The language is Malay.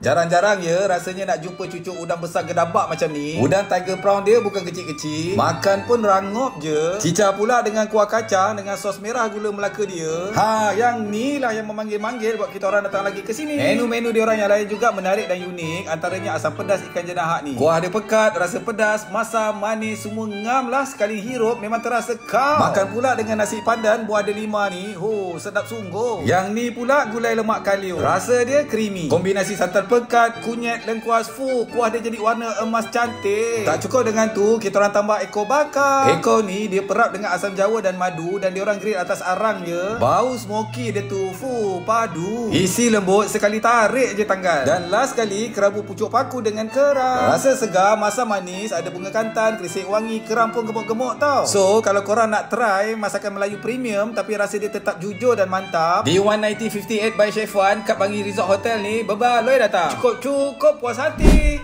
Jarang-jarang ya rasanya nak jumpa cucuk udang besar gedabak macam ni. Udang tiger prawn dia bukan kecil-kecil, makan pun rangup je. Cicah pula dengan kuah kacang dengan sos merah gula Melaka dia. Yang ni lah yang memanggil-manggil buat kita orang datang lagi ke sini. Menu-menu dia orang yang lain juga menarik dan unik. Antaranya asam pedas ikan jenahak ni. Kuah dia pekat, rasa pedas, masam, manis, semua ngam lah. Sekali hirup memang terasa kau. Makan pula dengan nasi pandan buah delima ni. Sedap sungguh. Yang ni pula gulai lemak kalium. Rasa dia creamy. Kombinasi santan pekat, kunyit, lengkuas, kuah dia jadi warna emas cantik. Tak cukup dengan tu, kita orang tambah ekor bakar. Ekor ni dia perap dengan asam jawa dan madu dan dia orang grill atas arang je. Bau smoky dia tu, padu. Isi lembut, sekali tarik je tanggal. Dan last kali, kerabu pucuk paku dengan kerang. Rasa segar, masam manis, ada bunga kantan, krisik wangi, kerang pun gemuk-gemuk tau. So, kalau korang nak try masakan Melayu premium tapi rasa dia tetap jujur dan mantap, di 19058 by Chef Wan kat Bangi Resort Hotel ni, bebaloi datang. Cukup puas hati.